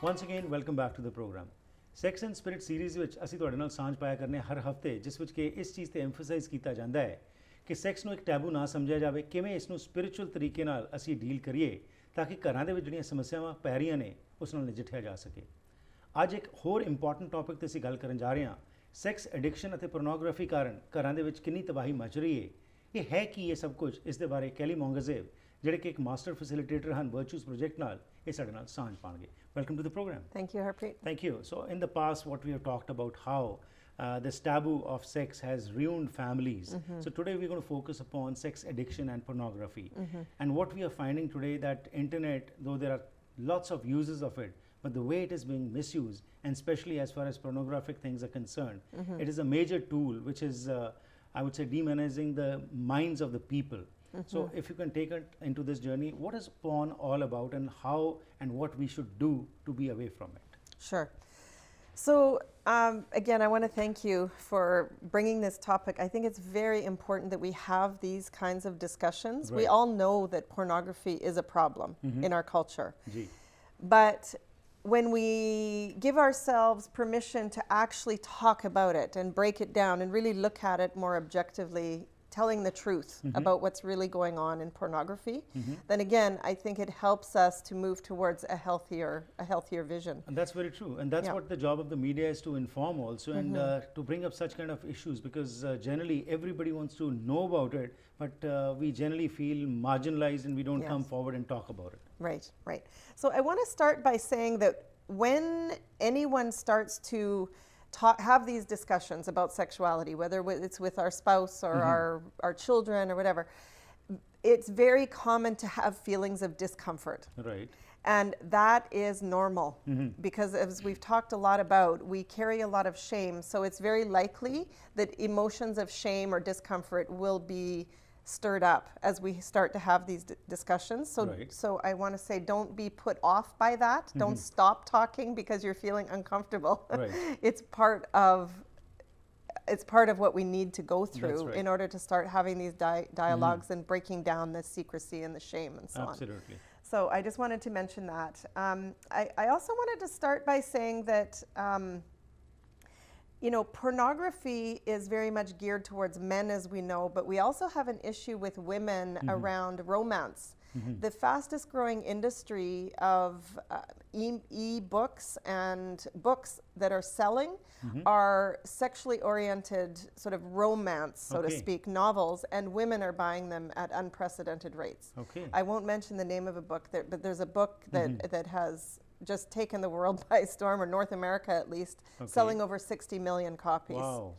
Once again, welcome back to the program. Sex and Spirit series ਵਿੱਚ ਅਸੀਂ ਤੁਹਾਡੇ ਨਾਲ ਸਾਂਝ ਪਾਇਆ ਕਰਨੇ ਹਰ ਹਫਤੇ, ਜਿਸ ਵਿੱਚ ਕਿ ਇਸ ਚੀਜ਼ ਤੇ ਐਮਫਸਾਈਜ਼ ਕੀਤਾ ਜਾਂਦਾ ਹੈ ਕਿ ਸੈਕਸ ਨੂੰ ਇੱਕ ਟੈਬੂ ਨਾ ਸਮਝਿਆ ਜਾਵੇ, ਕਿਵੇਂ ਇਸ ਨੂੰ ਸਪਿਰਿਚੁਅਲ ਤਰੀਕੇ ਨਾਲ ਅਸੀਂ ਡੀਲ ਕਰੀਏ ਤਾਂ ਕਿ ਘਰਾਂ ਦੇ ਵਿੱਚ ਜਿਹੜੀਆਂ ਸਮੱਸਿਆਵਾਂ ਪੈ ਰਹੀਆਂ ਨੇ ਉਸ ਨਾਲ ਨਜਿੱਠਿਆ ਜਾ ਸਕੇ। ਅੱਜ ਇੱਕ ਹੋਰ ਇੰਪੋਰਟੈਂਟ ਟੌਪਿਕ ਤੇ ਅਸੀਂ ਗੱਲ ਕਰਨ ਜਾ ਰਹੇ ਹਾਂ, ਸੈਕਸ ਐਡਿਕਸ਼ਨ ਅਤੇ ਪੋਰਨੋਗ੍ਰਾਫੀ ਕਾਰਨ ਘਰਾਂ ਦੇ ਵਿੱਚ ਕਿੰਨੀ ਤਬਾਹੀ ਮਚ ਰਹੀ ਹੈ। ਇਹ ਹੈ ਕੀ ਇਹ ਸਭ ਕੁਝ, ਇਸ ਦੇ ਬਾਰੇ ਕੈਲੀ ਮੌਂਗਾਜ਼ੇਬ ਜਿਹੜੇ ਕਿ ਇੱਕ ਮਾਸਟਰ ਫੈਸਿਲਿਟੇਟਰ ਹਨ ਵਰਚੂਸ ਪ੍ਰੋਜੈਕਟ ਨਾਲ, ਇਹ ਸਾਡੇ ਨਾਲ ਸਾਂਝ ਪਾਣਗੇ। Welcome to the program. Thank you, Harpreet. Thank you. So in the past, what we have talked about how this taboo of sex has ruined families. So today we're going to focus upon sex addiction and pornography. And what we are finding today that internet, though there are lots of uses of it, but the way it is being misused, and especially as far as pornographic things are concerned, it is a major tool which is, I would say, demonizing the minds of the people. So if you can take it into this journey, what is porn all about and how and what we should do to be away from it? Sure. So again, I want to thank you for bringing this topic. I think it's very important that we have these kinds of discussions. Right. We all know that pornography is a problem in our culture. Gee. But when we give ourselves permission to actually talk about it and break it down and really look at it more objectively, telling the truth about what's really going on in pornography, then again, I think it helps us to move towards a healthier vision. And that's very true. And that's what the job of the media is, to inform also and to bring up such kind of issues, because generally everybody wants to know about it, but we generally feel marginalized and we don't come forward and talk about it. Right, right. So I want to start by saying that when anyone starts to have these discussions about sexuality, whether it's with our spouse or our children or whatever, it's very common to have feelings of discomfort. Right. And that is normal because, as we've talked a lot about, we carry a lot of shame. So it's very likely that emotions of shame or discomfort will be stirred up as we start to have these discussions. So, so I want to say, don't be put off by that. Don't stop talking because you're feeling uncomfortable. Right. It's part of what we need to go through in order to start having these dialogues and breaking down the secrecy and the shame and so on. Absolutely. So I just wanted to mention that. I also wanted to start by saying that you know, pornography is very much geared towards men, as we know, but we also have an issue with women around romance. The fastest growing industry of e-books and books that are selling are sexually oriented sort of romance, so to speak, novels, and women are buying them at unprecedented rates. I won't mention the name of a book, but there's a book that has just taken the world by storm, or North America at least, selling over 60 million copies. Wow.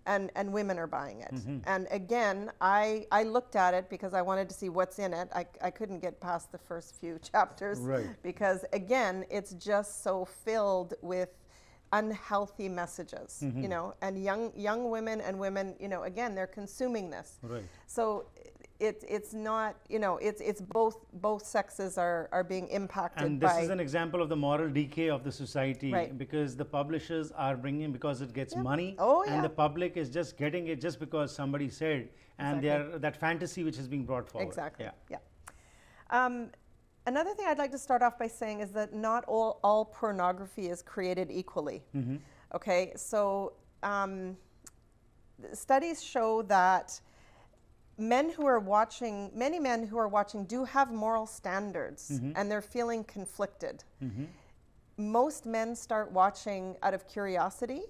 And women are buying it. And again, I looked at it because I wanted to see what's in it. I couldn't get past the first few chapters because, again, it's just so filled with unhealthy messages, you know, and young women and women, you know, again, they're consuming this. So it's not, you know, it's both sexes are being impacted. And this is an example of the moral decay of the society, because the publishers are bringing, because it gets money, and the public is just getting it just because somebody said, and they are that fantasy which is being brought forward. Exactly. Another thing I'd like to start off by saying is that not all pornography is created equally. Okay, so studies show that many men who are watching do have moral standards, and they're feeling conflicted. Most men start watching out of curiosity,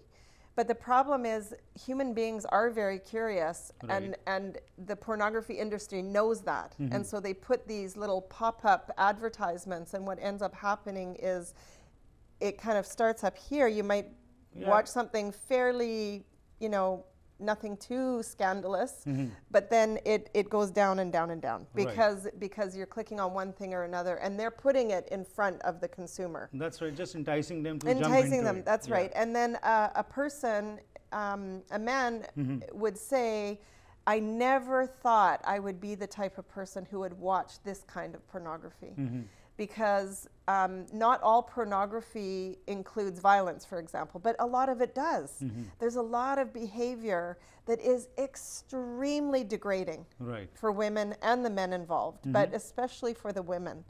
but the problem is human beings are very curious, and the pornography industry knows that. And so they put these little pop-up advertisements, and what ends up happening is it kind of starts up here. You might watch something fairly, you know, nothing too scandalous, but then it goes down and down and down because you're clicking on one thing or another, and they're putting it in front of the consumer. That's right, just enticing them to jump into it. That's right. And then a person, a man would say, I never thought I would be the type of person who would watch this kind of pornography. Because not all pornography includes violence, for example, but a lot of it does. There's a lot of behavior that is extremely degrading for women and the men involved, but especially for the women.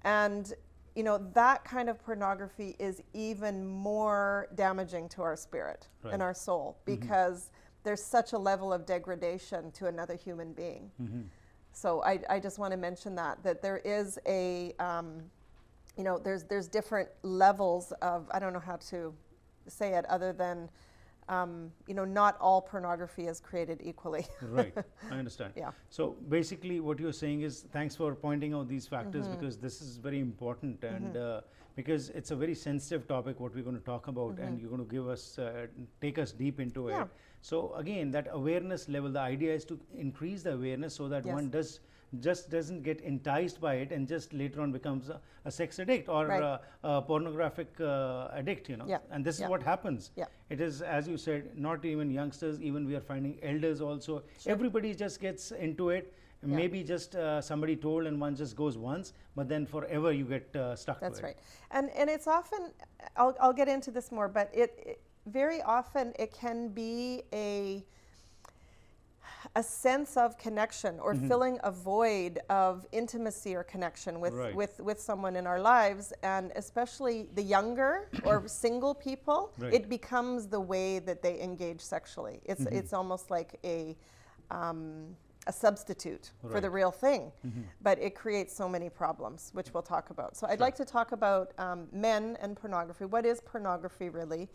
And you know, that kind of pornography is even more damaging to our spirit Right. and our soul, because there's such a level of degradation to another human being. So I just want to mention that there is a, you know, there's different levels of, I don't know how to say it other than, you know, not all pornography is created equally. Right, I understand. Yeah. So basically what you're saying is, thanks for pointing out these factors, because this is very important, and because it's a very sensitive topic what we're going to talk about, and you're going to give us, take us deep into Yeah. it. So again, that awareness level, the idea is to increase the awareness so that Yes. one doesn't get enticed by it and just later on becomes a sex addict or Right. a pornographic addict, you know. Yeah. And this Yeah. is what happens. Yeah. It is, as you said, not even youngsters, even we are finding elders also. Sure. Everybody just gets into it. Yeah. Maybe just somebody told and one just goes once, but then forever you get stuck That's to it. right. And it's often, I'll get into this more, but it very often it can be a sense of connection or filling a void of intimacy or connection with, Right. with someone in our lives, and especially the younger or single people, Right. it becomes the way that they engage sexually. It's almost like a substitute for the Right. real thing, but it creates so many problems, which we'll talk about. So I'd like to talk about men and pornography. What is pornography really?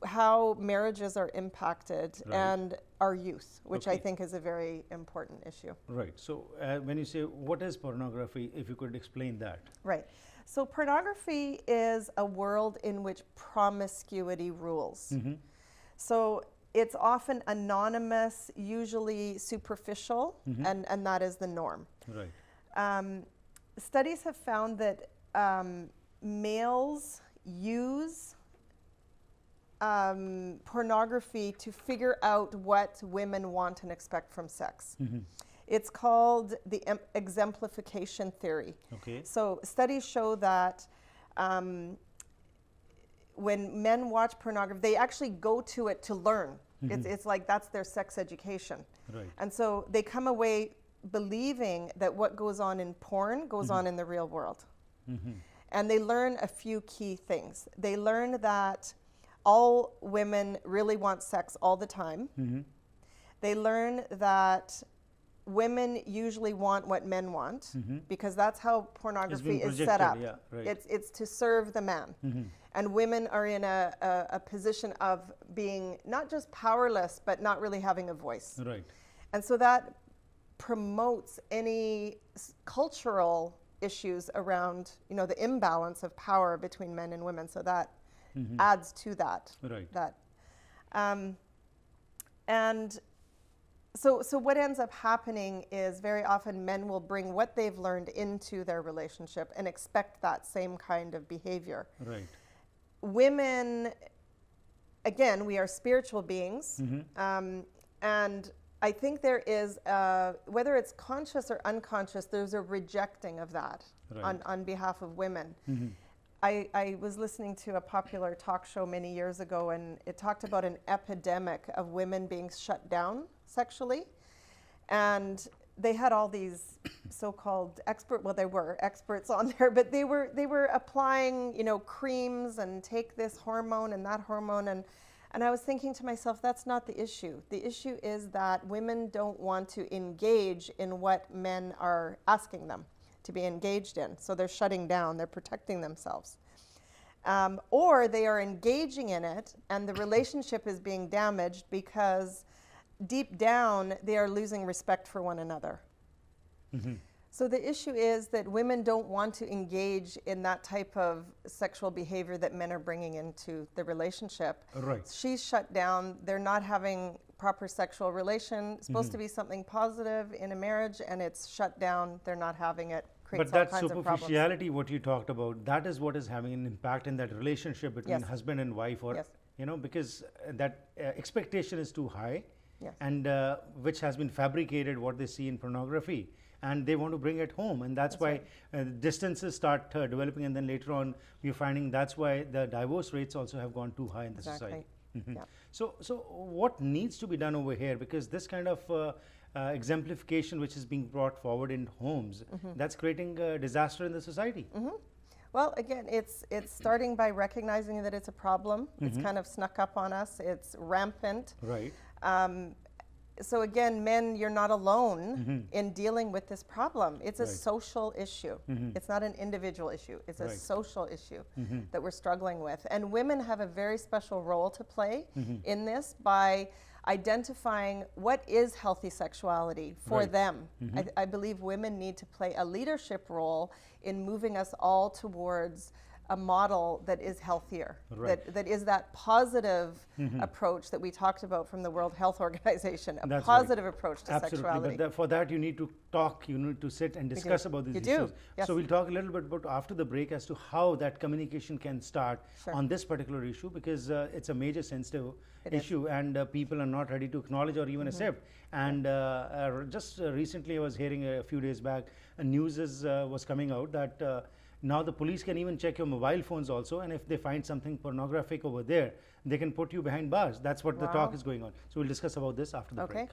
How marriages are impacted, Right. and our youth, which I Okay. think is a very important issue. Right. So when you say what is pornography, if you could explain that. Right. So pornography is a world in which promiscuity rules. So it's often anonymous, usually superficial, and that is the norm. Right. Studies have found that males use pornography to figure out what women want and expect from sex. It's called the exemplification theory. Okay. So studies show that when men watch pornography, they actually go to it to learn. It's like that's their sex education. Right. And so they come away believing that what goes on in porn goes on in the real world. And they learn a few key things. They learn that all women really want sex all the time. They learn that women usually want what men want, because that's how pornography is set up. Yeah, right. It's to serve the man. And women are in a position of being not just powerless, but not really having a voice. Right. And so that promotes any cultural issues around, you know, the imbalance of power between men and women. So that adds to that. Right. And so what ends up happening is very often men will bring what they've learned into their relationship and expect that same kind of behavior. Right. Women, again, we are spiritual beings, and I think there is, whether it's conscious or unconscious, there's a rejecting of that Right. on behalf of women. I was listening to a popular talk show many years ago, and it talked about an epidemic of women being shut down sexually. And they had all these so-called they were experts on there, but they were applying, you know, creams and take this hormone and that hormone, and I was thinking to myself, that's not the issue. The issue is that women don't want to engage in what men are asking them to be engaged in. So they're shutting down, they're protecting themselves. Or they are engaging in it and the relationship is being damaged because deep down they are losing respect for one another. So the issue is that women don't want to engage in that type of sexual behavior that men are bringing into the relationship. Right. She's shut down, they're not having proper sexual relation. It's supposed to be something positive in a marriage, and it's shut down, they're not having it. But that superficiality, what you talked about, that is what is having an impact in that relationship between Yes. husband and wife, or Yes. you know, because that expectation is too high, Yes. and which has been fabricated what they see in pornography, and they want to bring it home, and that's why distances start developing, and then later on we're finding that's why the divorce rates also have gone too high in the society. Yeah. So what needs to be done over here? Because this kind of exemplification which is being brought forward in homes, that's creating a disaster in the society. Well, again, it's starting by recognizing that it's a problem. It's kind of snuck up on us. It's rampant. Right. So again, men, you're not alone in dealing with this problem. It's a social issue. It's not an individual issue. It's a social issue that we're struggling with. And women have a very special role to play in this by identifying what is healthy sexuality for them. I believe women need to play a leadership role in moving us all towards a model that is healthier, that is that positive approach that we talked about from the World Health Organization, a positive approach to sexuality. But for that you need to talk, you need to sit and discuss about these issues. Yes. So we'll talk a little bit about after the break as to how that communication can start on this particular issue, because it's a major sensitive issue and people are not ready to acknowledge or even accept. And just recently I was hearing a few days back, news was coming out that now the police can even check your mobile phones also, and if they find something pornographic over there, they can put you behind bars. That's what the talk is going on. So we'll discuss about this after the break.